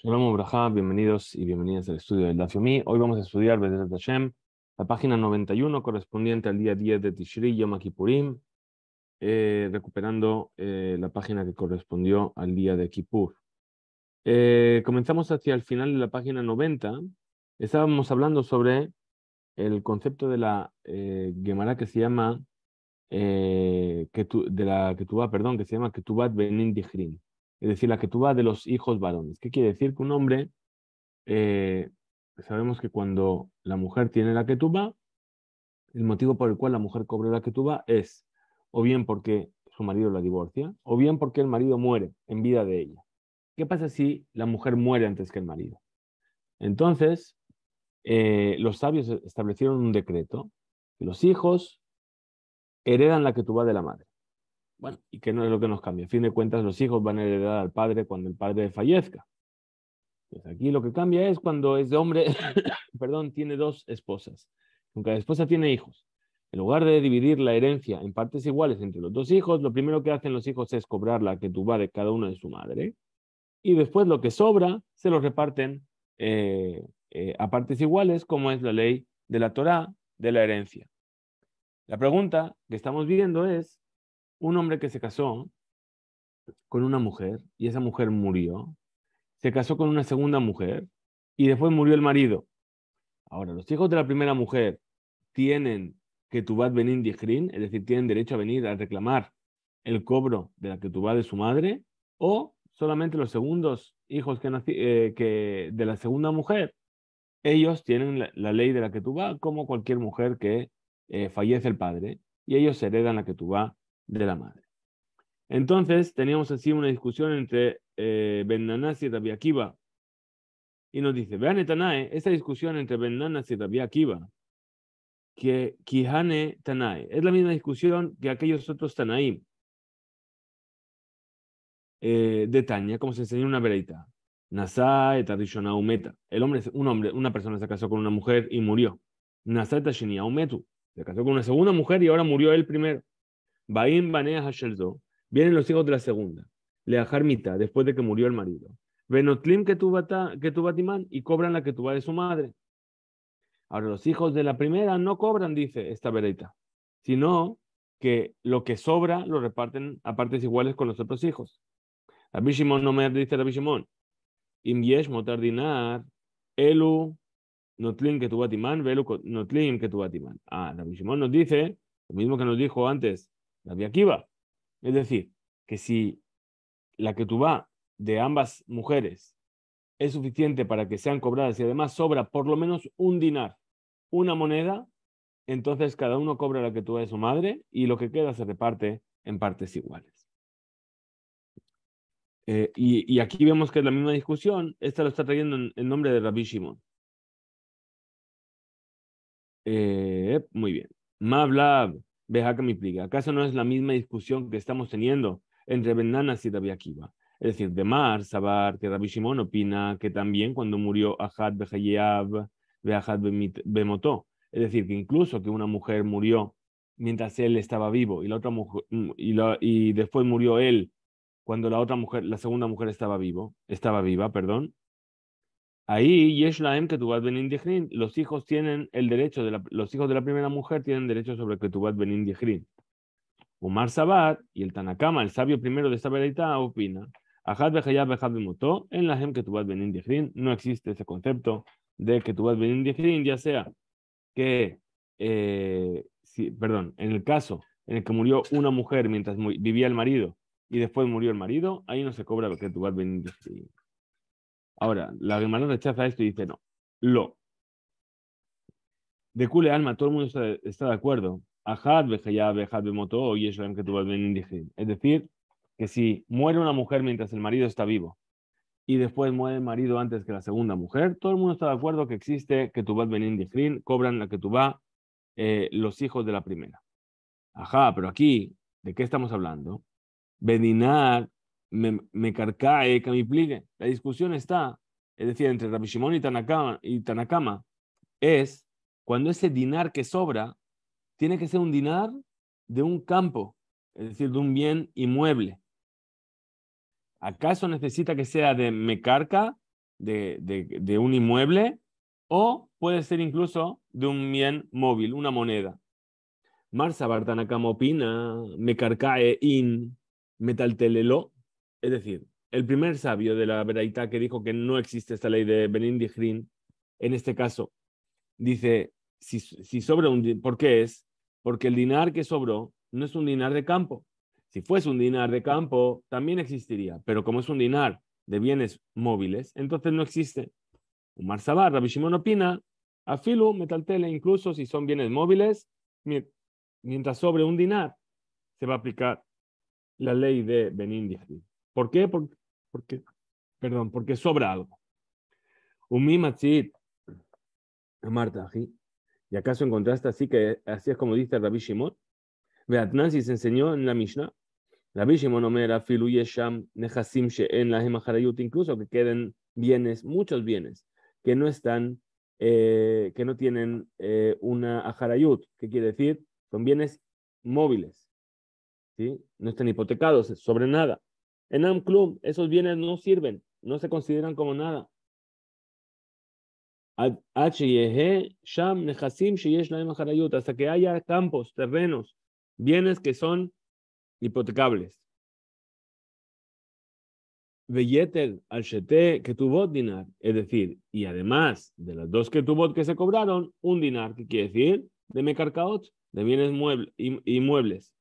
Shalom Ubrajá, bienvenidos y bienvenidas al estudio del Daf Yomi. Hoy vamos a estudiar Bezrat Hashem, la página 91 correspondiente al día 10 de Tishri, Yom Kippurim, recuperando la página que correspondió al día de Kippur. Comenzamos hacia el final de la página 90. Estábamos hablando sobre el concepto de la Gemara que se llama, de la Ketubá, perdón, que se llama Ketubat Benin Dichrin, es decir, la Ketubá de los hijos varones. ¿Qué quiere decir? Que un hombre eh, sabemos que cuando la mujer tiene la ketubá, el motivo por el cual la mujer cobra la ketubá es o bien porque su marido la divorcia, o bien porque el marido muere en vida de ella. ¿Qué pasa si la mujer muere antes que el marido? Entonces, los sabios establecieron un decreto que los hijos heredan la ketubá de la madre. Bueno, y que no es lo que nos cambia. A fin de cuentas, los hijos van a heredar al padre cuando el padre fallezca. Pues aquí lo que cambia es cuando ese hombre, perdón, tiene dos esposas. Aunque la esposa tiene hijos. En lugar de dividir la herencia en partes iguales entre los dos hijos, lo primero que hacen los hijos es cobrar la ketubá de cada uno de su madre. Y después lo que sobra se lo reparten a partes iguales, como es la ley de la Torá de la herencia. La pregunta que estamos viendo es, un hombre que se casó con una mujer y esa mujer murió, se casó con una segunda mujer y después murió el marido. Ahora, los hijos de la primera mujer tienen Ketubat Benin Dichrin, es decir, tienen derecho a venir a reclamar el cobro de la Ketubá de su madre, o solamente los segundos hijos que de la segunda mujer, ellos tienen la ley de la Ketubá como cualquier mujer que fallece el padre, y ellos heredan la Ketubá de la madre. Entonces, teníamos así una discusión entre Ben Nanas y Rabbi Akiva, y nos dice, vean Tanae, esta discusión entre Ben Nanas y Rabbi Akiva, que Kihane Tanae, es la misma discusión que aquellos otros Tanaim de Tanya, como se enseñó en una vereita. Nasa et Arishona Umeta. Una persona se casó con una mujer y murió. Nasa et Ashenia Umetu. Se casó con una segunda mujer y ahora murió él primero. Baim Banea Hashelzo. Vienen los hijos de la segunda. Leahar Mita, después de que murió el marido. Benotlim Ketubatiman y cobran la Ketubá de su madre. Ahora, los hijos de la primera no cobran, dice esta vereita, sino que lo que sobra lo reparten a partes iguales con los otros hijos. Rabbi Shimon no me dice Rabbi Shimon, Im yesh motar dinar, elu notlim que tu batiman, velu notlim que tu batiman. Rabbi Shimon nos dice lo mismo que nos dijo antes Rabbi Akiva. Es decir, que si la ketubá de ambas mujeres es suficiente para que sean cobradas y además sobra por lo menos un dinar, una moneda, entonces cada uno cobra la ketubá de su madre y lo que queda se reparte en partes iguales. Y aquí vemos que es la misma discusión. Esta lo está trayendo en nombre de Rabbi Shimon. Muy bien. Mablab, Behaka mi pliga. ¿Acaso no es la misma discusión que estamos teniendo entre Ben Nanas y Rabbi Akiva? Es decir, de Mar, Sabar, que Rabbi Shimon opina que también cuando murió Ahad Behayeab, Behad Bemotó. Es decir, que incluso que una mujer murió mientras él estaba vivo y la otra mujer, y después murió él cuando la otra mujer, la segunda mujer estaba viva, perdón. Ahí, Yesh Laem Ketubat Benin Dichrin, los hijos tienen el derecho, los hijos de la primera mujer tienen derecho sobre Ketubat Benin Dichrin. Umar Sabat y el Tanakama, el sabio primero de esta veredad, opina, Ajad Bejayab Bejab Bemotó, en la Hem Ketubat Benin Dichrin, no existe ese concepto de Ketubat Benin Dichrin, ya sea que, perdón, en el caso en el que murió una mujer mientras vivía el marido y después murió el marido, ahí no se cobra Ketubat Benin Dichrin. Ahora, la Gemara rechaza esto y dice no. De Kule Alma, todo el mundo está de acuerdo. Ajad, Bejayab, Bejad, Bemoto, y Yeshlam que tuvo el. Es decir, que si muere una mujer mientras el marido está vivo y después muere el marido antes que la segunda mujer, todo el mundo está de acuerdo que existe que Ketubá Benin Dijrin, cobran la Ketubá los hijos de la primera. Ajá, pero aquí, ¿de qué estamos hablando? Bedinar, me carcae, que me pligue. La discusión está, es decir, entre Rabbi Shimon y Tanakama, es cuando ese dinar que sobra tiene que ser un dinar de un campo, es decir, de un bien inmueble. ¿Acaso necesita que sea de mecarca de un inmueble o puede ser incluso de un bien móvil, una moneda. Marsa Bartanakama opina, Mekarkae in metaltelelo. Es decir, el primer sabio de la Beraitá que dijo que no existe esta ley de Benin Dijrin, en este caso, dice, si sobra ¿por qué es? Porque el dinar que sobró no es un dinar de campo. Si fuese un dinar de campo, también existiría, pero como es un dinar de bienes móviles, entonces no existe. Umar Sabar, Rabbi Shimon opina, afilu, metaltele, incluso si son bienes móviles, mientras sobre un dinar, se va a aplicar la ley de Benin Dijri. ¿Por qué? Porque, perdón, porque sobra algo. Umi matzit, Marta, ¿y acaso encontraste así que así es como dice Rabbi Shimon? Beatnasi se enseñó en la Mishnah. Rabbi Shimon Omer afilu yesham nechasim she'en lahem acharayut, incluso que queden bienes, muchos bienes, que no están, que no tienen una acharayut, que quiere decir, son bienes móviles, ¿sí? No están hipotecados sobre nada. En Amklum, esos bienes no sirven, no se consideran como nada. Hasta que haya campos, terrenos, bienes que son hipotecables. Veyeter al shete que tuvo dinar, es decir, y además de las dos que tuvo que se cobraron, un dinar, que quiere decir de mekarkaot, de bienes inmuebles.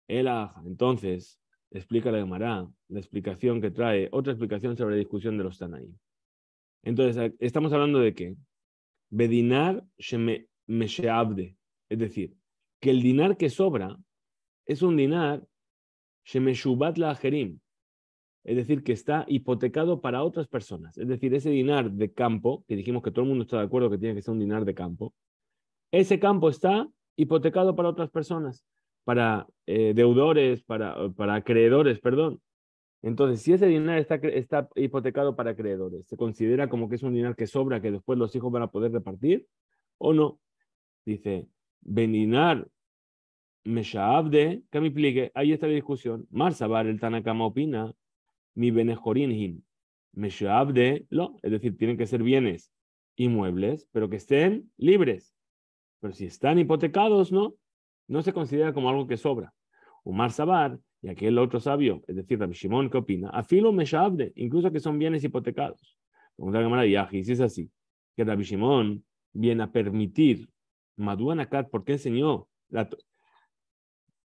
Entonces, explica la Gemara, la explicación que trae, otra explicación sobre la discusión de los Tanaim. Entonces, estamos hablando de qué? Bedinar mesheabde, es decir, que el dinar que sobra es un dinar shemeshubat la ajerim, es decir, que está hipotecado para otras personas. Es decir, ese dinar de campo, que dijimos que todo el mundo está de acuerdo que tiene que ser un dinar de campo, ese campo está hipotecado para otras personas, para deudores, para acreedores, perdón. Entonces, si ese dinar está hipotecado para acreedores, ¿se considera como que es un dinar que sobra, que después los hijos van a poder repartir o no? Dice, Beninar Meshaabde, que me explique, ahí está la discusión. Marsabar, el Tanakama opina, mi Benejorinhim, Meshaabde, lo, es decir, tienen que ser bienes inmuebles, pero que estén libres. Pero si están hipotecados, no, no se considera como algo que sobra. Umar Sabar, y aquel otro sabio, es decir, Rabbi Shimon, ¿qué opina? Afilo Meshaabde, incluso que son bienes hipotecados. Pregunta la Gemara Yahi, si es así, que Rabbi Shimon viene a permitir, Maduan Akat, ¿por qué enseñó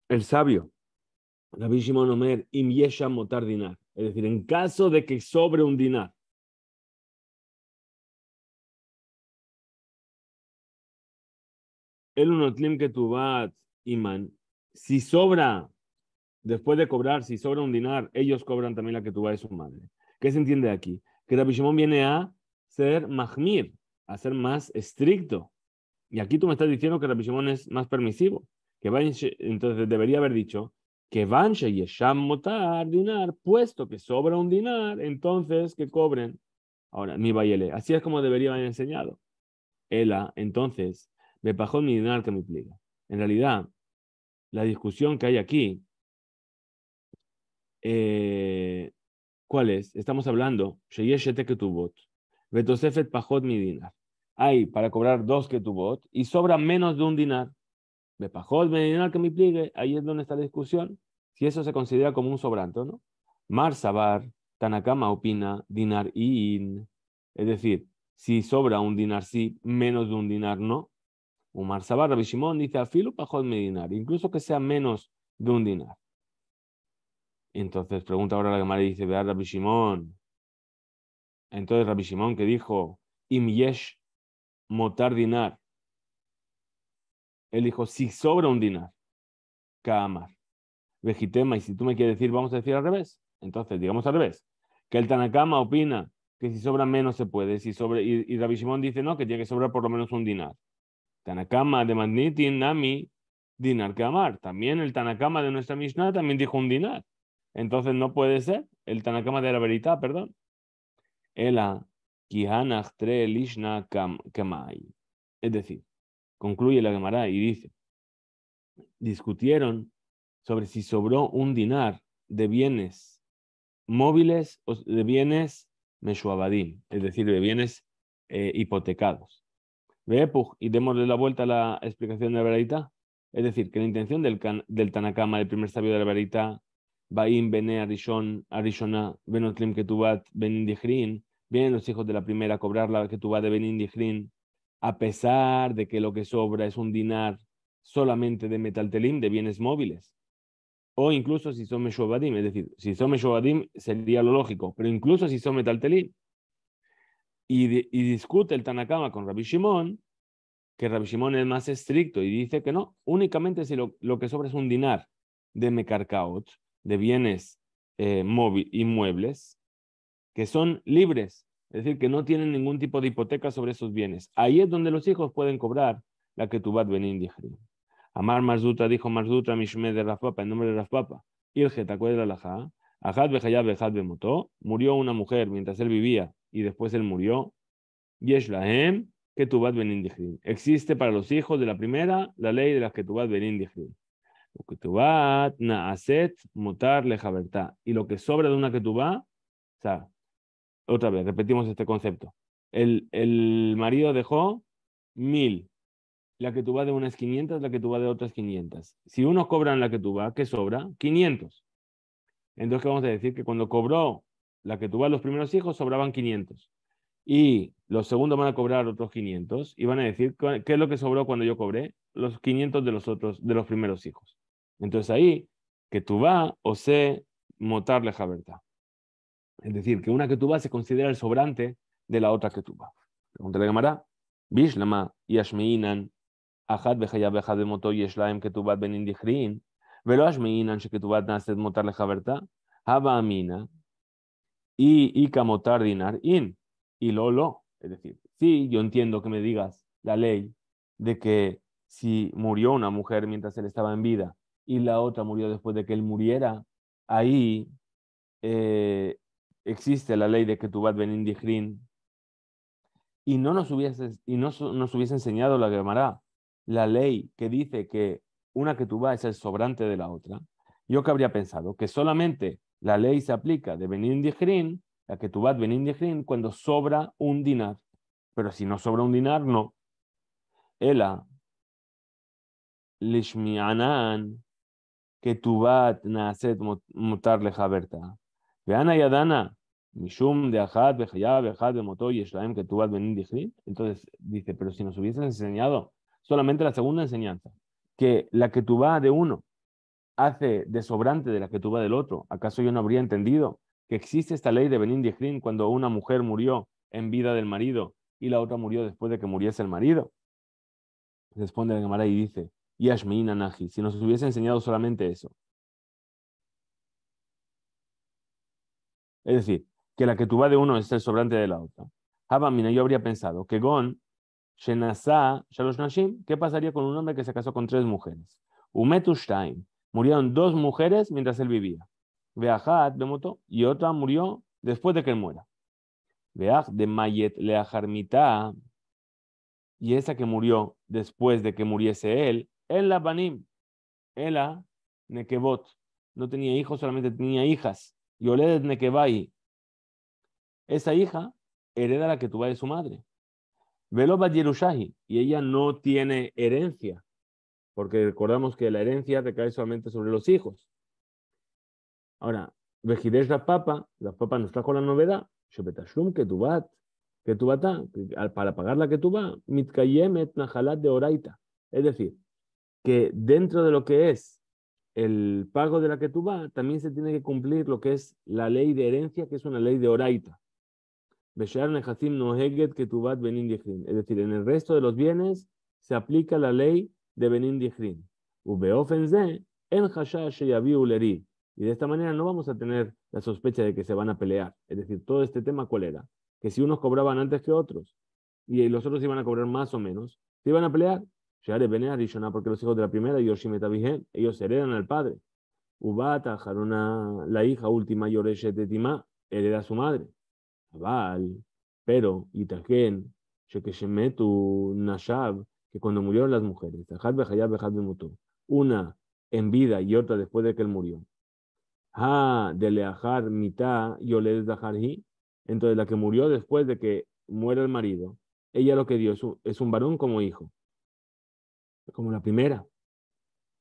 el sabio? Rabbi Shimon Omer, im yesha motar dinar, es decir, en caso de que sobre un dinar. El unotlim que tu bat iman, si sobra, después de cobrar, si sobra un dinar, ellos cobran también la que tu va de su madre. ¿Qué se entiende aquí? Que Rabbi Shimon viene a ser mahmir, a ser más estricto. Y aquí tú me estás diciendo que Rabbi Shimon es más permisivo. Entonces debería haber dicho que van yesham motar dinar, puesto que sobra un dinar, entonces que cobren. Ahora, mi bayele, así es como debería haber enseñado. Entonces, me pajó mi dinar que me pliega. En realidad, la discusión que hay aquí, ¿cuál es? Estamos hablando, sheyeshete ketubot, betosefet pajot mi dinar. Hay para cobrar dos ketubot y sobra menos de un dinar. Bepajot mi dinar que me pliegue, ahí es donde está la discusión. Si eso se considera como un sobrante, ¿no? Mar Sabar, Tanakama opina, dinar in. Es decir, si sobra un dinar sí, menos de un dinar no. Umar Sabar, Rabbi Shimon dice, afilo pajot mi dinar, incluso que sea menos de un dinar. Entonces pregunta ahora la Gemara y dice, vea Rabbi Shimon. Entonces Rabbi Shimon que dijo, im yesh motar dinar. Él dijo, si sobra un dinar, Kamar. Vejitema, y si tú me quieres decir, vamos a decir al revés. Entonces, digamos al revés. Que el Tanakama opina que si sobra menos se puede. Y Rabbi Shimon dice no, que tiene que sobrar por lo menos un dinar. Tanakama de Magnitin, Nami, dinar que amar. También el Tanakama de nuestra Mishnah también dijo un dinar. Entonces no puede ser. El Tanakama de la Verita, perdón. Ela, Kihanach tre lishna kamai. Es decir, concluye la Gemara y dice, discutieron sobre si sobró un dinar de bienes móviles o de bienes meshuabadim, es decir, de bienes hipotecados. Veepuj, y démosle la vuelta a la explicación de la Beraita. Es decir, que la intención del Tanakama, del primer sabio de la Beraita, Baim, Bene, Arishon, Arishona, Benotlim, Ketubat, Benin Dijrin, vienen los hijos de la primera a cobrar la Ketubat de Benin Dijrin, a pesar de que lo que sobra es un dinar solamente de metaltelim, de bienes móviles. O incluso si son Meshuabadim, es decir, si son Meshuabadim sería lo lógico, pero incluso si son metaltelim. Y discute el Tanakama con Rabbi Shimon, que Rabbi Shimon es más estricto y dice que no, únicamente si lo que sobra es un dinar de mekarkaot, de bienes inmuebles, que son libres, es decir, que no tienen ningún tipo de hipoteca sobre esos bienes. Ahí es donde los hijos pueden cobrar la Ketubat Benin Dijrin. Amar Marzuta dijo Marzuta Mishme de Rafpapa, en nombre de Rafpapa, Ilge, ¿te acuerdas de la Laja? Ajad Bejayab Bejad Bemotó, murió una mujer mientras él vivía y después él murió. Yesh Lahem Ketubat Benin Dijrin. Existe para los hijos de la primera la ley de la Ketubat Benin Dijrin. Ketubat Naaset Mutar Lejabertá. Y lo que sobra de una Ketubá, o sea, otra vez, repetimos este concepto. El marido dejó 1000. La Ketubá de unas 500, la Ketubá de otras 500. Si uno cobra en la Ketubá, ¿qué sobra? 500. Entonces, ¿qué vamos a decir? Que cuando cobró la Ketubá los primeros hijos, sobraban 500. Y los segundos van a cobrar otros 500 y van a decir, ¿qué es lo que sobró cuando yo cobré? Los 500 de los otros, de los primeros hijos. Entonces ahí, que tú va o se motarle jaberta. Es decir, que una que tú va se considera el sobrante de la otra que tú va. Pregúntale a Gemara. Bishlama yashmeinan ahad bechayab bechad bemoto yeshlaim que tú vas benin dichrin. Velo ashmeinan que tú vas nacer motarle jaberta. Haba amina y kamotar dinar in. Y lo. Es decir, sí, yo entiendo que me digas la ley de que si murió una mujer mientras él estaba en vida y la otra murió después de que él muriera, ahí existe la ley de que tu bat benin dijrin y no nos hubiese enseñado la Gemara la ley que dice que una que tu es el sobrante de la otra. Yo que habría pensado que solamente la ley se aplica de benin dijrin, la que tu bat benin dijrin, cuando sobra un dinar. Pero si no sobra un dinar, no. Ela, lishmianan, que tu bat naaset mutar leja berta. Veana yadana, mishum de ajad, bejayab, bejad, bemoto, yeshlaim, que tu bat benin dijrin. Entonces dice, pero si nos hubiesen enseñado solamente la segunda enseñanza, que la que tu va de uno hace de sobrante de la que tu va del otro, ¿acaso yo no habría entendido que existe esta ley de benin dijrin cuando una mujer murió en vida del marido y la otra murió después de que muriese el marido? Responde la Gemara y dice, Yashmeina Naji, si nos hubiese enseñado solamente eso. Es decir, que la que tú va de uno es el sobrante de la otra. Habamina, yo habría pensado que Gon, Shenasa, Shalosh Nashim, ¿qué pasaría con un hombre que se casó con 3 mujeres? Umetushtaim, murieron 2 mujeres mientras él vivía. Beahat, Bemoto, y otra murió después de que él muera. Beach de Mayet Leajarmita, y esa que murió después de que muriese él, en la Banim, Ela Nekebot, no tenía hijos, solamente tenía hijas. Yoledet Nekebai, esa hija hereda la que tuvo de su madre. Velobat Yerushahi, y ella no tiene herencia, porque recordamos que la herencia recae solamente sobre los hijos. Ahora, Vejidesh la papa nos trajo la novedad, Shebetashum Ketubata, para pagar la Ketubá, Mitkayemet Nahalat de Oraita. Es decir, que dentro de lo que es el pago de la Ketubá, también se tiene que cumplir lo que es la ley de herencia, que es una ley de Oraita. Es decir, en el resto de los bienes se aplica la ley de Benin Dichrin. Y de esta manera no vamos a tener la sospecha de que se van a pelear. Es decir, todo este tema, ¿cuál era? Que si unos cobraban antes que otros y los otros iban a cobrar más o menos, se iban a pelear. Porque los hijos de la primera, ellos heredan al padre. Ubata, Haruna, la hija última, Yoreshet de Timá, hereda a su madre. Pero, Itaken, Shekeshemetu, Nashab, que cuando murieron las mujeres, una en vida y otra después de que él murió. De Leajar, Mitá, Yoled Daharhi, Entonces la que murió después de que muere el marido, ella lo que dio es un varón como hijo, como la primera.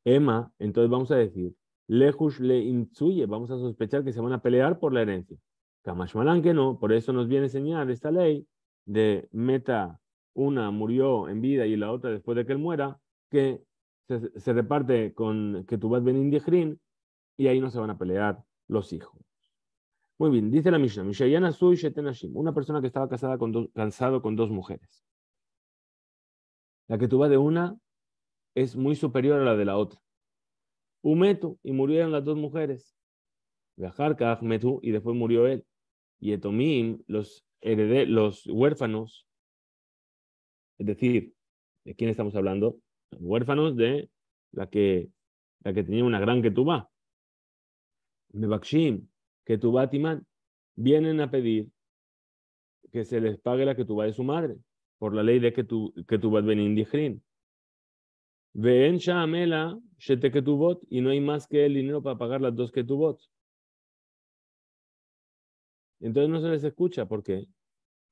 Emma, entonces vamos a decir, Lejush le insuye, vamos a sospechar que se van a pelear por la herencia. Kamashmalan que no, por eso nos viene a enseñar esta ley de meta, una murió en vida y la otra después de que él muera, que se reparte con que tu vas ben Dihrin y ahí no se van a pelear los hijos. Muy bien, dice la Mishnah, Mishayana Sui Shetenashim, una persona que estaba casado con dos mujeres. La que tuvo de una es muy superior a la de la otra. Umetu, y murieron las dos mujeres. Vejarkaj Metu, y después murió él. Y Etomim, los huérfanos, es decir, ¿de quién estamos hablando? Huérfanos de la que tenía una gran ketubá. Mebakshim, ketubá Timán, vienen a pedir que se les pague la ketubá de su madre, por la ley de ketubá benin dijrin. Ven Shamela, Shete ketubot, y no hay más que el dinero para pagar las dos ketubot. Entonces no se les escucha porque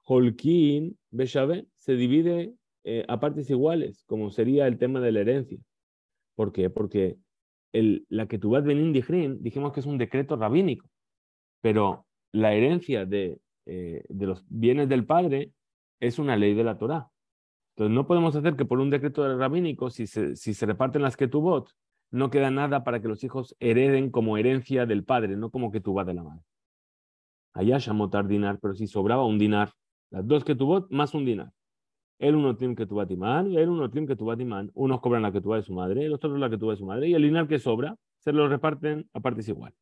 Holkin Beshabe se divide a partes iguales, como sería el tema de la herencia. ¿Por qué? Porque la Ketubat Benin Dijrin, dijimos que es un decreto rabínico, pero la herencia de los bienes del padre es una ley de la Torá. Entonces no podemos hacer que por un decreto rabínico, si se reparten las Ketubot, no queda nada para que los hijos hereden como herencia del padre, no como Ketubat de la madre. Allá Shamotar dinar, pero si sobraba un dinar, las dos Ketubot más un dinar. El uno trim que tuvo Timán y el uno trim que tuvo Timán. Unos cobran la que tuvo de su madre, los otros la que tuvo de su madre. Y el dinar que sobra se lo reparten a partes iguales.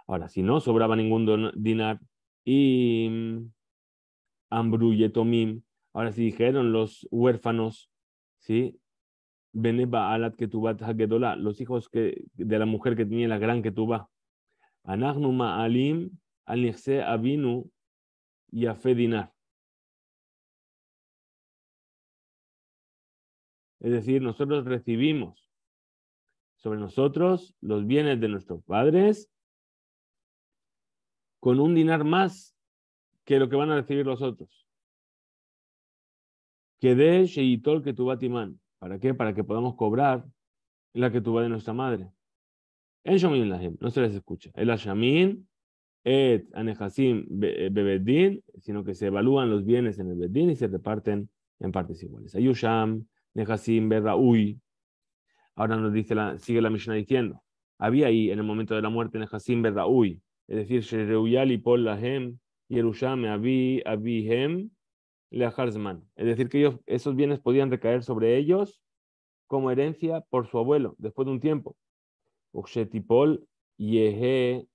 Ahora, si no sobraba ningún dinar y Ambru y Etomim, ahora si dijeron los huérfanos, ¿sí? Beneba alat que tuvo Hagedola, los hijos de la mujer que tenía la gran que tuvo. Anachnu ma'alim al nirse abinu y a fe dinar. Es decir, nosotros recibimos sobre nosotros los bienes de nuestros padres con un dinar más que lo que van a recibir los otros. Que de Sheitol que tu batimán. ¿Para qué? Para que podamos cobrar la que tu de nuestra madre. En Shomin Lahem, no se les escucha. El Ashamin, et Anehasim Bebedin, sino que se evalúan los bienes en el Bedin y se reparten en partes iguales. Ayusham, Nehasim Berraui. Ahora nos dice sigue la Mishnah diciendo, había ahí en el momento de la muerte Nehasim Berraui, es decir, Shereuyal y Pol Lahem, Yerusham Abihem Leaharzman. Es decir, que esos bienes podían recaer sobre ellos como herencia por su abuelo, después de un tiempo. Uxetipol Yehe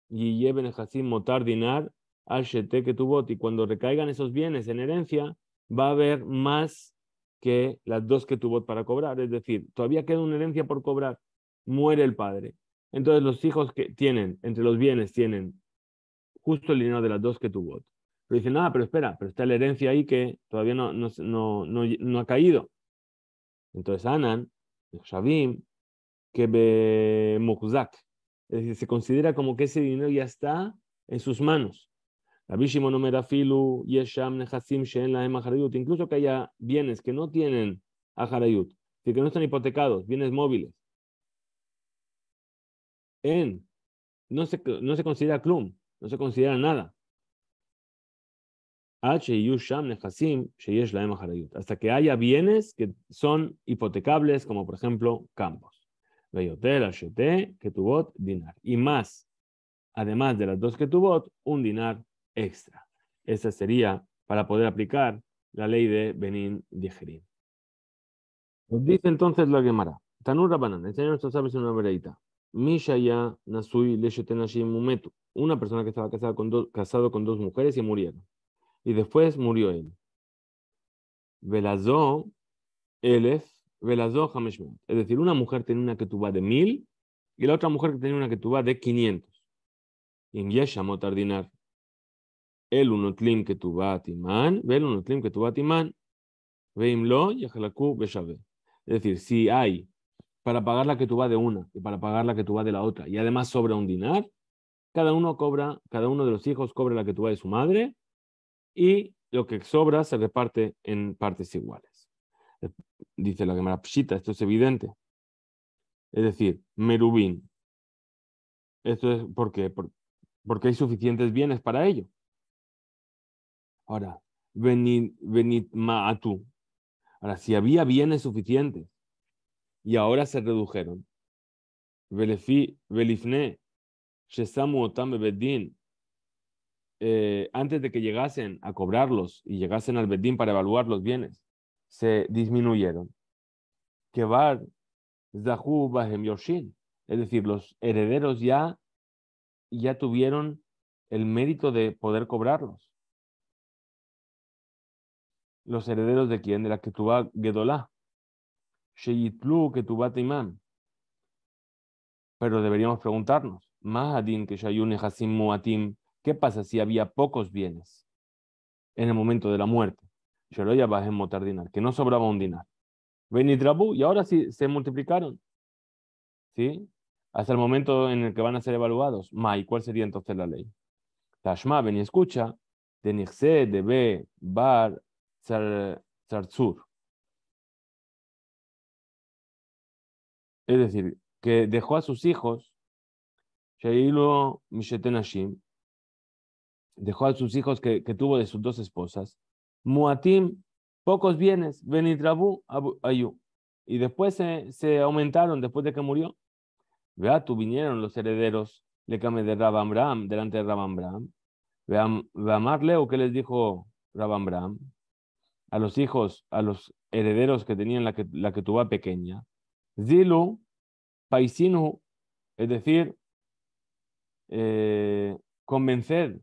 Yiyeben Hasim Motar Dinar al Shete que tuvo, y cuando recaigan esos bienes en herencia, va a haber más que las dos que tuvo para cobrar. Es decir, todavía queda una herencia por cobrar. Muere el padre. Entonces los hijos que tienen, entre los bienes, tienen justo el dinero de las dos que tuvo. Pero dicen, nada, pero espera, pero está la herencia ahí que todavía no ha caído. Entonces Anan, Shavim, que be Mukzak. Es decir, se considera como que ese dinero ya está en sus manos. Incluso que haya bienes que no tienen ajarayut, que no están hipotecados, bienes móviles. No se considera klum, no se considera nada. Hasta que haya bienes que son hipotecables, como por ejemplo campos. Dinar. Y más, además de las dos que tuvot, un dinar extra. Esa sería para poder aplicar la ley de Benin Dijerin. Nos dice entonces la Gemara. Tanur Rabanan, enseña a nuestros sabios en una veredita. Mishaya Nasui Leshetenashim Mumetu. Una persona que estaba casado con dos mujeres y murieron. Y después murió él. Velazó Elef, Velazó Hameshmet. Es decir, una mujer tenía una ketubá de 1000 y la otra mujer tenía una ketubá de 500. Y en Yesha Motardinar. El unotlim ketubá timán, vel unotlim ketubá timán, veimlo yajalaku beshabe. Es decir, si hay para pagar la ketubá de una y para pagar la ketubá de la otra, y además sobra un dinar, cada uno de los hijos cobra la ketubá de su madre y lo que sobra se reparte en partes iguales. Dice la Gemara Pshita, esto es evidente. Es decir, Merubín. Esto es porque hay suficientes bienes para ello. Ahora, venid ma'atu. Ahora, si había bienes suficientes y ahora se redujeron, velifne, shesamu otam bebeddin, antes de que llegasen a cobrarlos y llegasen al bedín para evaluar los bienes, se disminuyeron. Kevar zahu bahem yoshin. Es decir, los herederos ya tuvieron el mérito de poder cobrarlos. ¿Los herederos de quién? De la Ketubá Gedolá. Sheyitlu Ketubá Imam. Pero deberíamos preguntarnos, Mahadin que Shayun Hasim Muatim, ¿qué pasa si había pocos bienes en el momento de la muerte? Shoroya Bahem Motar Dinar, que no sobraba un dinar. Benitrabu, y ahora sí se multiplicaron. ¿Sí? Hasta el momento en el que van a ser evaluados. ¿Y cuál sería entonces la ley? Tashma, ven y escucha, de Nixé, de B, Bar, Zarzur. Es decir, que dejó a sus hijos, Sheilo Mishetenashim, dejó a sus hijos que tuvo de sus dos esposas, Muatim, pocos bienes, Benitrabu, Ayu. Y después se aumentaron después de que murió. Beatu vinieron los herederos, le came de Rabambram, delante de Rabambram. Veamar Leo, ¿qué les dijo Rabambram? A los hijos, a los herederos que tenían la que tuvo pequeña. Zilu, Paisinu, es decir, convencer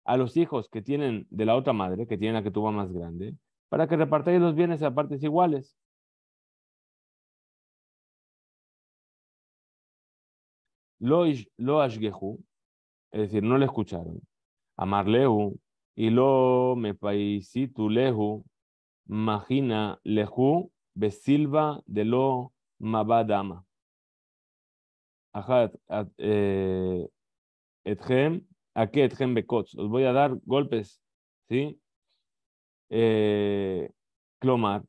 a los hijos que tienen de la otra madre, que tienen la que tuvo más grande, para que repartáis los bienes a partes iguales. Lo ashgehu, es decir, no le escucharon. Amarlehu, y lo me paisitu lehu, magina lehu, besilva de lo mabadama. Ajá, etchem, a qué etchem bekots, os voy a dar golpes, ¿sí? Clomar,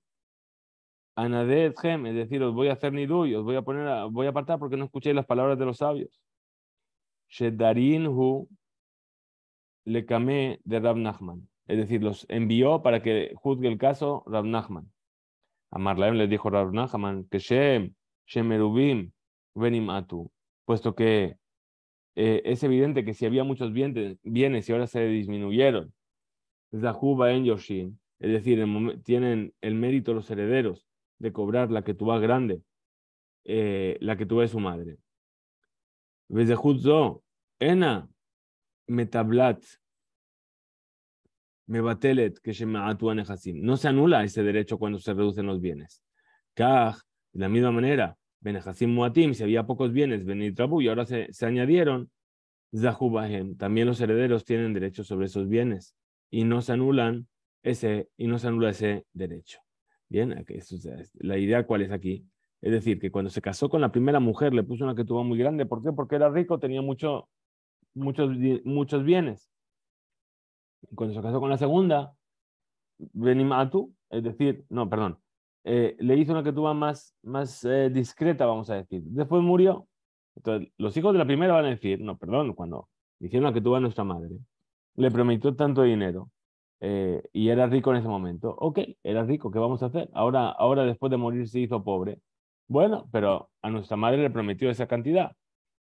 anade etchem, es decir, os voy a hacer nidu y os voy a voy a apartar porque no escuchéis las palabras de los sabios. Shedarinhu lekame de Rab Nachman, es decir, los envió para que juzgue el caso Rab Nachman. A Marlaem les dijo Rab Nachman que Shemerubim venim atu, puesto que es evidente que si había muchos bienes y ahora se disminuyeron, Zahuba en Yoshin, es decir, tienen el mérito los herederos de cobrar la que tuvo grande, la que tuvo de su madre. Vezehutzo, Ena, Metablat, Mebatelet, que no se anula ese derecho cuando se reducen los bienes. Kaj, de la misma manera, Benehasim Muatim, si había pocos bienes, Benitrabu, y ahora se añadieron, Zahubahem, también los herederos tienen derecho sobre esos bienes y no se anula ese derecho. Bien, la idea cuál es aquí. Es decir, que cuando se casó con la primera mujer le puso una que tuvo muy grande. ¿Por qué? Porque era rico, tenía muchos bienes. Cuando se casó con la segunda, Benimatu, es decir, no, perdón, le hizo una que tuvo más discreta, vamos a decir. Después murió. Entonces, los hijos de la primera van a decir, no, perdón, cuando hicieron la que tuvo a nuestra madre, le prometió tanto dinero y era rico en ese momento. Ok, era rico, ¿qué vamos a hacer? Ahora después de morir se hizo pobre. Bueno, pero a nuestra madre le prometió esa cantidad.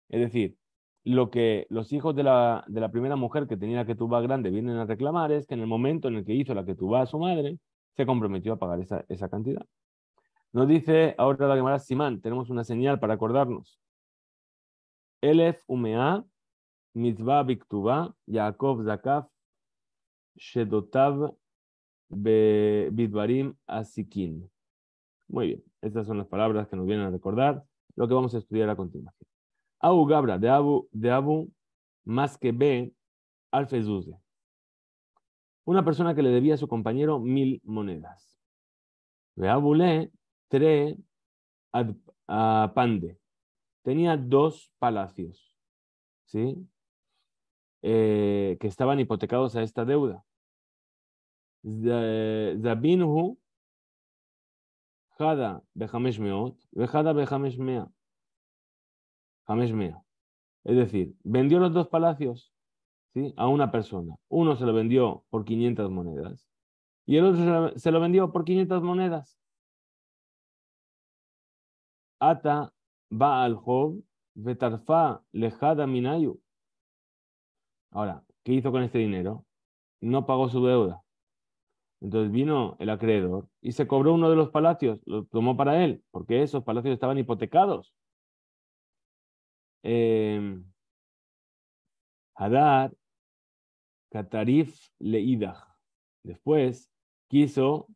Es decir, lo que los hijos de la primera mujer que tenía la ketubá grande vienen a reclamar es que en el momento en el que hizo la ketubá a su madre, se comprometió a pagar esa cantidad. Nos dice ahora la Gemara Simán, tenemos una señal para acordarnos. Elef umea mitzvah biktubá Yaakov zakaf shedotav bidvarim asikin. Muy bien, estas son las palabras que nos vienen a recordar lo que vamos a estudiar a continuación. Abu Gabra, de Abu más que B, Alfezuze. Una persona que le debía a su compañero 1000 monedas. Veabule, tre a pande. Tenía 2 palacios, ¿sí? Que estaban hipotecados a esta deuda. Zabinhu, Jada bejamesh meot, Vejada bejamesh mea. Jamesh mea. Es decir, vendió los dos palacios, ¿sí?, a una persona. Uno se lo vendió por 500 monedas y el otro se lo vendió por 500 monedas. Ata va al job, vetarfa lejada minayu. Ahora, ¿qué hizo con este dinero? No pagó su deuda. Entonces vino el acreedor y se cobró uno de los palacios, lo tomó para él, porque esos palacios estaban hipotecados. Hadar, Katarif Leidach. Después quiso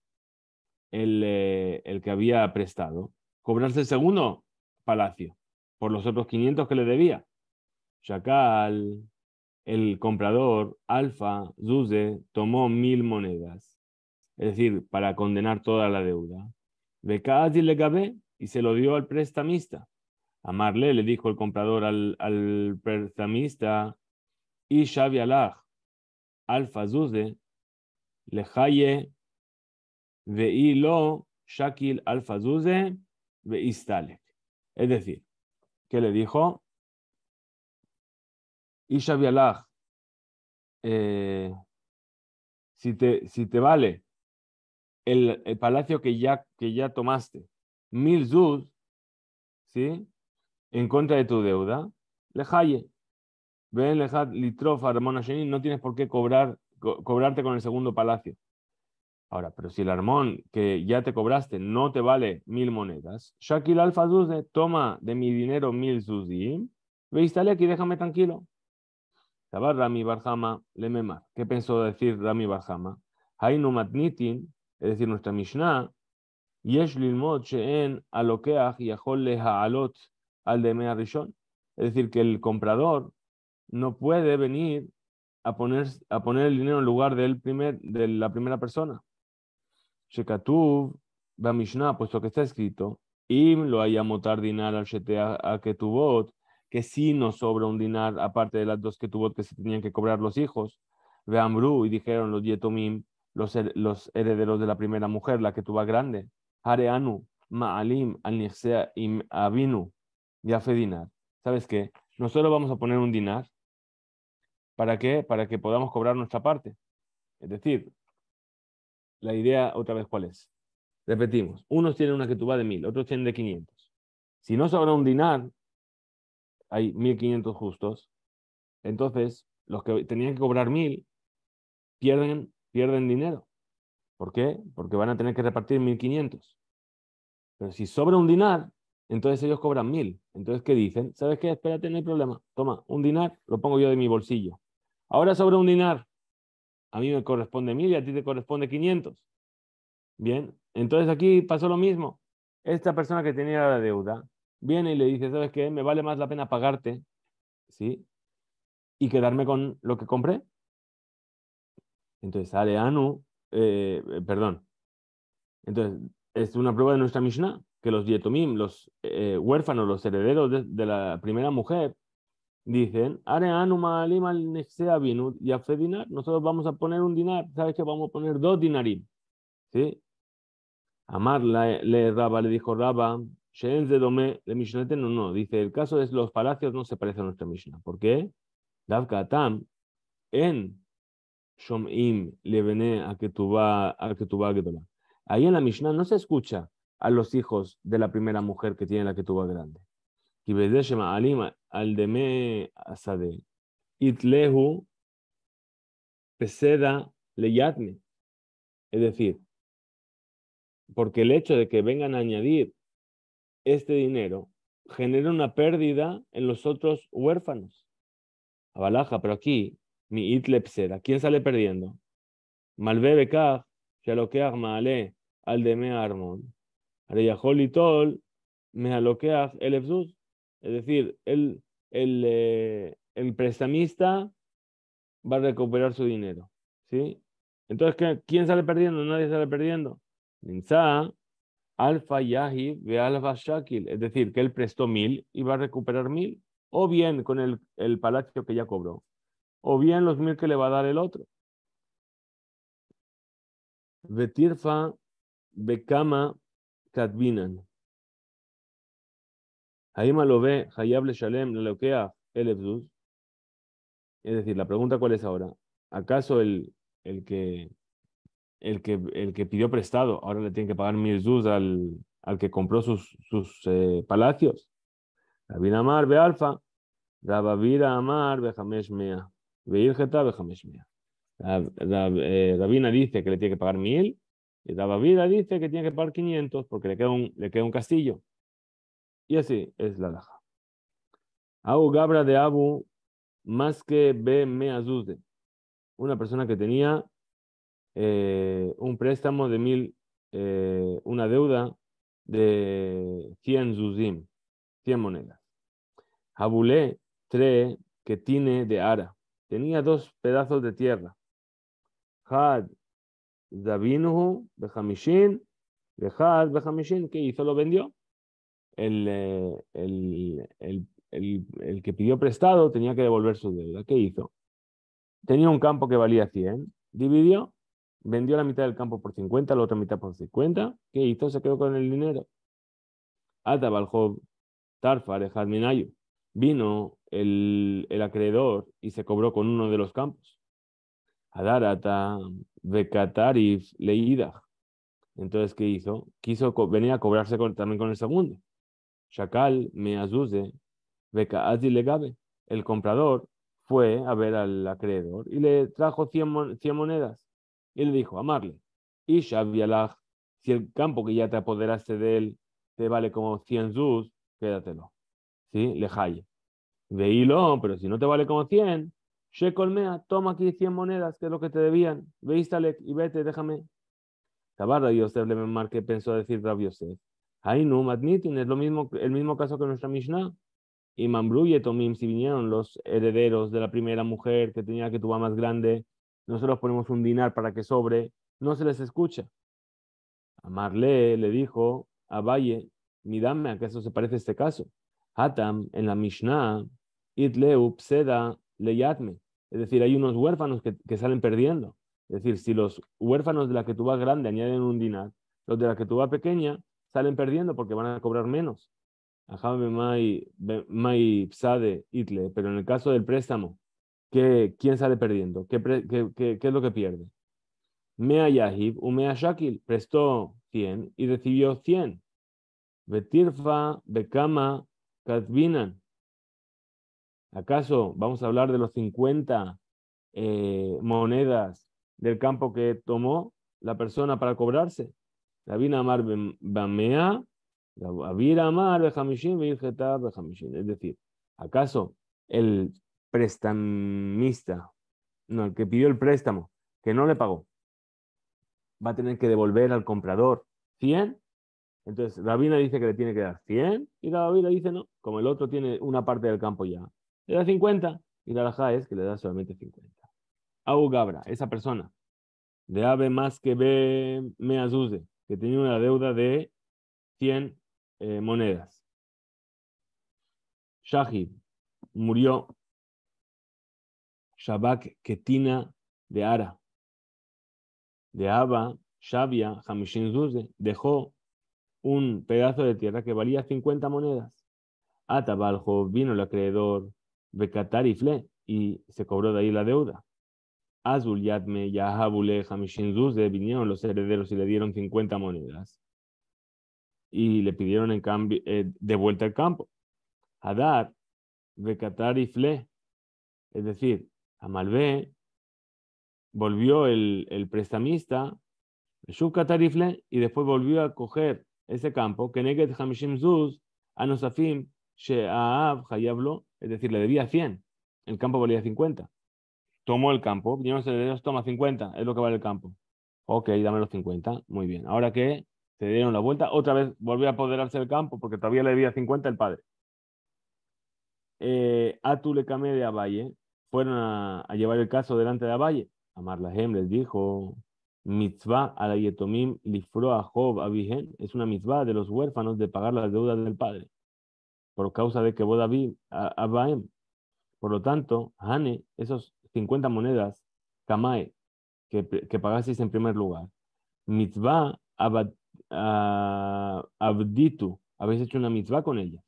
el que había prestado cobrarse el segundo palacio por los otros 500 que le debía. Shakal, el comprador, Alfa, Zuze, tomó 1000 monedas, es decir, para condenar toda la deuda. Bekadi le gabé y se lo dio al prestamista. Amarle le dijo el comprador al prestamista, y Shavi Alach, Alfa Zuze, lejaye, veilo, Shakil Alfa Zuze, veistalek. Es decir, ¿qué le dijo? Y Shavi Alach, si te vale el palacio que ya tomaste, 1000 zuz, ¿sí?, en contra de tu deuda, lejaye. Ven, lejad litrof armona sheni, no tienes por qué cobrarte con el segundo palacio. Ahora, pero si el armón que ya te cobraste no te vale 1000 monedas, Shakil alfa zuze, toma de mi dinero 1000 zuzim, veistale aquí, déjame tranquilo. Estaba Rami Barjama lemema. ¿Qué pensó decir Rami Barjama? Hainu matnitin, es decir, nuestra Mishnah, yesh lilmod she'en alokeach yachol leha'alot al demea rishon. Es decir, que el comprador no puede venir a poner el dinero en lugar de la primera persona. Shekatuv, va Mishnah, puesto que está escrito, im lo haya motar dinar al shetea a ketubot, que si no sobra un dinar, aparte de las dos ketubot que se tenían que cobrar los hijos, ve Amru, y dijeron los yetomim, los herederos de la primera mujer, la ketubá grande, hareanu, ma'alim, al nichsea im avinu, ya fe dinar. ¿Sabes qué? Nosotros vamos a poner un dinar. ¿Para qué? Para que podamos cobrar nuestra parte. Es decir, la idea otra vez, ¿cuál es? Repetimos, unos tienen una ketubá de 1000, otros tienen de 500. Si no sobra un dinar, hay 1500 justos, entonces los que tenían que cobrar 1000 pierden dinero. ¿Por qué? Porque van a tener que repartir 1500. Pero si sobra un dinar, entonces ellos cobran 1000. Entonces, ¿qué dicen? ¿Sabes qué? Espérate, no hay problema. Toma, un dinar, lo pongo yo de mi bolsillo. Ahora sobra un dinar. A mí me corresponde 1000 y a ti te corresponde 500. Bien, entonces aquí pasó lo mismo. Esta persona que tenía la deuda viene y le dice, ¿sabes qué? Me vale más la pena pagarte, ¿sí?, y quedarme con lo que compré. Entonces sale Anu, perdón. Entonces, es una prueba de nuestra Mishnah, que los yetomim, los huérfanos, los herederos de la primera mujer, dicen, Are Anu ma'alim al nefsea binut y dinar. Nosotros vamos a poner un dinar, ¿sabes qué? Vamos a poner 2 dinarim, ¿sí? Amar le Raba, le dijo Raba, Sheen de Dome, de Mishnete, no, dice, el caso de los palacios no se parece a nuestra Mishnah. ¿Por qué? Davka Tam, en Shomim, Levene, a que tu va Gedola. Ahí en la Mishnah no se escucha a los hijos de la primera mujer que tiene la que tuvo grande. Kibedeshema Alim, al deme Asade, Itlehu, Peseda, Leyatme. Es decir, porque el hecho de que vengan a añadir este dinero genera una pérdida en los otros huérfanos. Abalaja, pero aquí, mi itlepsera, ¿quién sale perdiendo? Malbebe kaj, shalokeach maale, al de mea armón. Areyajol y tol, me alokeach el efzus. Es decir, el prestamista va a recuperar su dinero. ¿Sí? Entonces, ¿quién sale perdiendo? Nadie sale perdiendo. Ninsa, Alfa Yahi ve Alfa Shakil, es decir, que él prestó 1000 y va a recuperar 1000, o bien con el palacio que ya cobró, o bien los 1000 que le va a dar el otro. Vetirfa bekama katbinan. Haima lo ve, hayable shalem, leukea, elefzus. Es decir, la pregunta cuál es ahora. ¿Acaso el que, el que pidió prestado ahora le tiene que pagar 1000 zuz al que compró sus palacios? Rabin Amar be alfa, Rabavira Amar be Hamesh mea, be Irgeta be Hamesh mea. Rabina dice que le tiene que pagar 1000 y Rabavira dice que tiene que pagar 500 porque le queda un castillo. Y así es la laja. Abu Gabra de Abu más que be mea zuzde. Una persona que tenía un préstamo de 1000, una deuda de 100 zuzim, 100 monedas. Habulé, que tiene de ara. Tenía 2 pedazos de tierra. Had Davinuhu Bejamishin, Had Bejamishin, ¿qué hizo? Lo vendió. El que pidió prestado tenía que devolver su deuda. ¿Qué hizo? Tenía un campo que valía 100, dividió, vendió la mitad del campo por 50, la otra mitad por 50. ¿Qué hizo? Se quedó con el dinero. Atabaljob, Tarfar, Minayu. Vino el acreedor y se cobró con uno de los campos. Adarata, Bekatarif, Leidach. Entonces, ¿qué hizo? Venir a cobrarse también con el segundo. Shakal, Meazuze, Bekaati Legabe. El comprador fue a ver al acreedor y le trajo 100 monedas. Y le dijo, amarle, Isha Bialach, si el campo que ya te apoderaste de él te vale como 100 zuz, quédatelo. ¿Sí? Lejaye. Veílo, pero si no te vale como 100, Shekolmea, toma aquí 100 monedas, que es lo que te debían. Veístale y vete, déjame. Tabarra Yosef le marqué, pensó decir Rab Yosef. Ay, no, Matnitin, es el mismo caso que nuestra Mishnah. Y Mambrú y Etomim, si vinieron los herederos de la primera mujer que tenía que tuvo más grande, nosotros ponemos un dinar para que sobre, no se les escucha. Amarle le dijo a Valle, midame, ¿acaso se parece este caso? Hatam, en la Mishnah, Itleu pseda leyatme. Es decir, hay unos huérfanos que salen perdiendo. Es decir, si los huérfanos de la que tú vas grande añaden un dinar, los de la que tú vas pequeña salen perdiendo porque van a cobrar menos. Ajame mai psade itle, pero en el caso del préstamo, ¿quién sale perdiendo? ¿Qué es lo que pierde? Mea Yahib, Umea Shakil, prestó 100 y recibió 100. Betirfa, Bekama, Katbinan. ¿Acaso vamos a hablar de los 50 monedas del campo que tomó la persona para cobrarse? Rabina Amar Bamea, Rabira Amar Bejamishin, Virgeta Bejamishin. Es decir, ¿acaso el prestamista, no, el que pidió el préstamo, que no le pagó, va a tener que devolver al comprador 100? Entonces, Rabina dice que le tiene que dar 100 y la Rabina dice no, como el otro tiene una parte del campo ya, le da 50 y la halajá es que le da solamente 50. Abu Gabra, esa persona, de ave más que ve me azuze, que tenía una deuda de 100 monedas. Shahid murió. Shabak Ketina de Ara. De Aba, Shabia, Hamishin Zuze, dejó un pedazo de tierra que valía 50 monedas. Atabaljo vino el acreedor Bekatar y Fle y se cobró de ahí la deuda. Azul Yadme, Yahabule, Hamishin Zuze vinieron los herederos y le dieron 50 monedas y le pidieron en cambio de vuelta al campo. Hadar, Bekatar y Fle, es decir, a Malvé volvió el prestamista, Shub Katarifle, y después volvió a coger ese campo, que Neged Hamishim Zuz, Anosafim, She'aav, Hayablo, es decir, le debía 100, el campo valía 50. Tomó el campo, vinieron los herederos, toma 50, es lo que vale el campo. Ok, dame los 50, muy bien. Ahora que se dieron la vuelta, otra vez volvió a apoderarse del campo porque todavía le debía 50 el padre. Atu le camé de Abaye, fueron a llevar el caso delante de Abaye. Amar Lahem les dijo, mitzvah a la yetomim lifro a Job abihen, es una mitzvah de los huérfanos de pagar las deudas del padre, por causa de que Bodaví Abahem. Por lo tanto, Hane, esos 50 monedas, Kamae, que pagasteis en primer lugar, mitzvah abditu, habéis hecho una mitzvah con ella.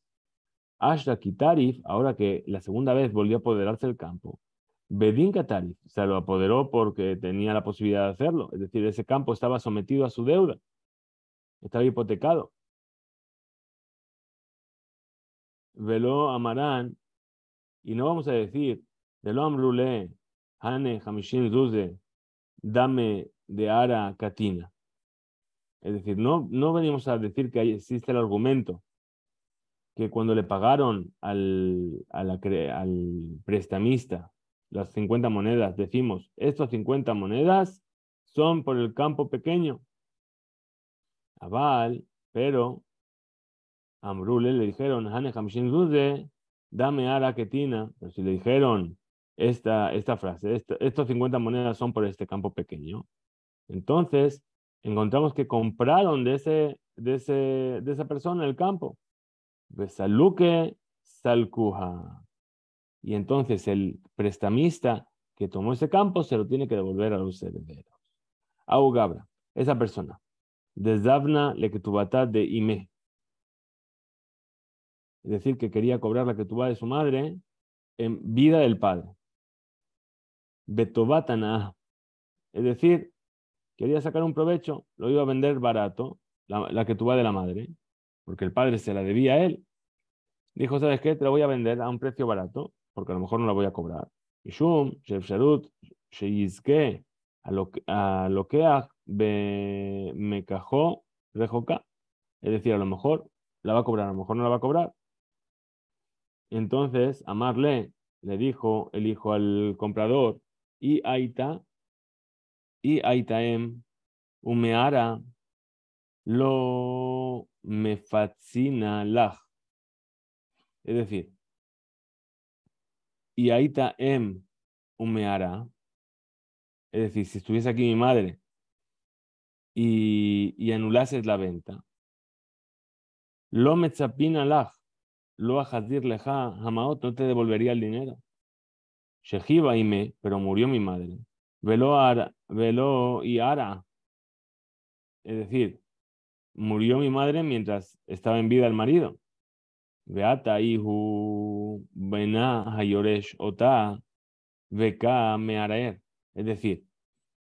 Ashra Kitarif, ahora que la segunda vez volvió a apoderarse del campo, Bedin Katarif se lo apoderó porque tenía la posibilidad de hacerlo, es decir, ese campo estaba sometido a su deuda, estaba hipotecado. Velo amarán, y no vamos a decir, Velo amrule, Hane Hamishin Zuze, dame de Ara Katina. Es decir, no venimos a decir que existe el argumento que cuando le pagaron al prestamista las 50 monedas, decimos, estos 50 monedas son por el campo pequeño. Aval, pero Amrule le dijeron, Hane Hamshin Zuze, dame ara ketina. Pero si le dijeron esta frase, estos 50 monedas son por este campo pequeño, entonces encontramos que compraron de esa persona el campo. Besaluke salkuha. Y entonces el prestamista que tomó ese campo se lo tiene que devolver a los herederos. Augabra, esa persona. Desdavna le ketubata de ime. Es decir, que quería cobrar la ketubá de su madre en vida del padre. Betobatana. Es decir, quería sacar un provecho, lo iba a vender barato, la ketubá de la madre, porque el padre se la debía a él. Dijo, ¿sabes qué? Te la voy a vender a un precio barato, porque a lo mejor no la voy a cobrar. Mishum, Shefsharut, Sheyizke, a lo que me cajó, rejoca. Es decir, a lo mejor la va a cobrar, a lo mejor no la va a cobrar. Entonces, Amarle le dijo el hijo al comprador, y Aitaem, umeara, lo me fascina laj. Es decir, y Aitaem, umeara, es decir, si estuviese aquí mi madre y anulases la venta, lo metzapina laj, lo ajadir leja hamaot, no te devolvería el dinero. Shejiba ime, pero murió mi madre. Velo y ara, es decir, murió mi madre mientras estaba en vida el marido. Beata ihu bena hayoresh ota beka mearaer. Es decir,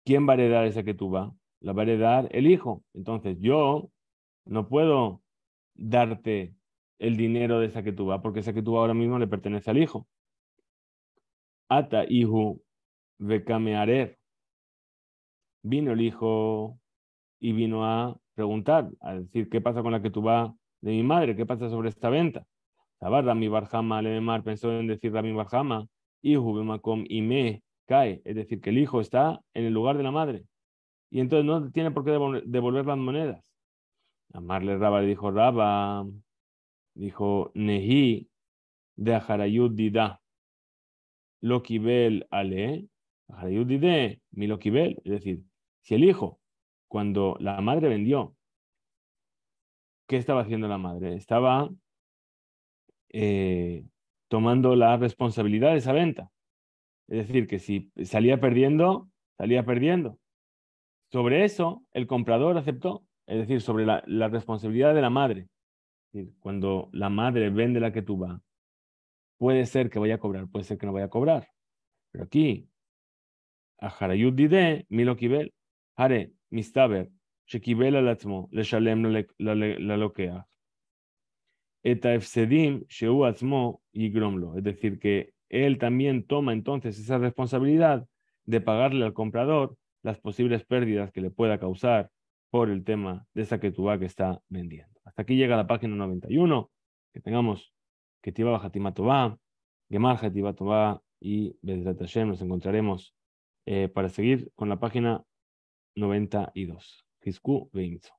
¿quién va a heredar esa que tú vas? La va a heredar el hijo. Entonces yo no puedo darte el dinero de esa que tú vas, porque esa que tú ahora mismo le pertenece al hijo. Ata ihu beka mearer. Vino el hijo y vino a preguntar, a decir, ¿qué pasa con la que tú vas de mi madre? ¿Qué pasa sobre esta venta? Sabar Rami Barjama Lemar pensó en decir Rami Barjama, hijo Bemakom y me cae, es decir, que el hijo está en el lugar de la madre y entonces no tiene por qué devolver las monedas. Amarle Raba le dijo, Raba, dijo, Nehi de Ajarayud Dida, Lokibel Ale, Ajarayud Dide, mi Lokibel, es decir, si el hijo, cuando la madre vendió, ¿qué estaba haciendo la madre? Estaba tomando la responsabilidad de esa venta. Es decir, que si salía perdiendo, salía perdiendo. Sobre eso, el comprador aceptó, es decir, sobre la responsabilidad de la madre. Es decir, cuando la madre vende la que tú vas, puede ser que vaya a cobrar, puede ser que no vaya a cobrar. Pero aquí, a Harayud Dide, Milo Kibel, Hare, Mistaber, Shekibel al Atzmo, le Shalem la Lokea. Eta Efsedim, Sheu Atzmo y Gromlo. Es decir, que él también toma entonces esa responsabilidad de pagarle al comprador las posibles pérdidas que le pueda causar por el tema de esa ketubá que está vendiendo. Hasta aquí llega la página 91. Que tengamos Ketiva Hatima Tová, Gemar Hatima Tová y Bezrat Hashem. Nos encontraremos para seguir con la página 92. Hizku Veimzo.